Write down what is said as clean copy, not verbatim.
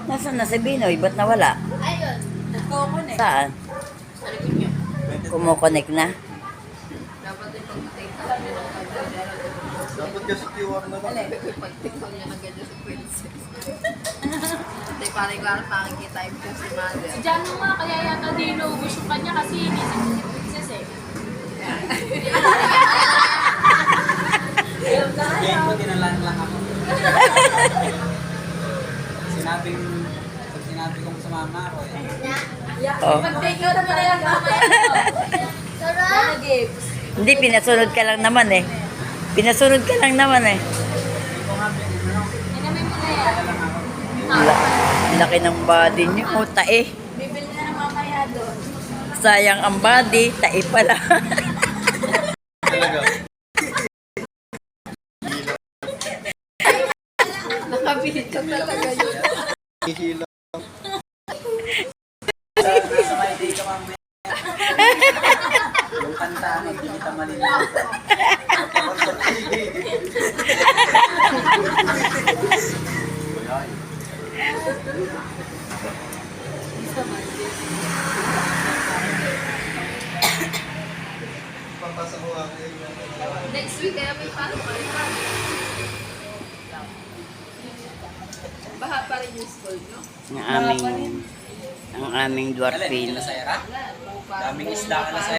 Nasaan na si Binoy? Ba't nawala? Ayun. Nagko-connect. Saan? Sa likod niya. Kumukonek na? Dapat yung pag-take niya ng kanya. Dapat kasi QR na lang. Pag-take niya ng ganyan sa princess. Hindi, parang klaro makikita yung si mother. Si Jano nga, kaya yata di inuubos yung kanya kasi inisip ko si Princess eh. Sabihin ko, tinalan lang ako. Sinabi kong sumama ako eh. Oh. Pag-take out na pala yung mamaya ko. Sarap! Gifts. Hindi, pinasunod ka lang naman eh. Pinasunod ka lang naman eh. Hindi ko nga pinino. Inamin mo na yan. Kaya lang ako. Laki ng body niyo. Oh, tae. Bibili na ng mamaya doon. Sayang ang body. Tae pala. Talaga. Nakabilit ka talaga yun. Hihila. Sa may day ka mamaya. Yung kanta, hindi kita malilimutan. Papasa ko ako. Next week, kaya may paano ka rin pa. Baha pa rin yung school, no? Ang aming Alin, dwarfin. alasayra? Wala, baha pa. Daming isda alasayra.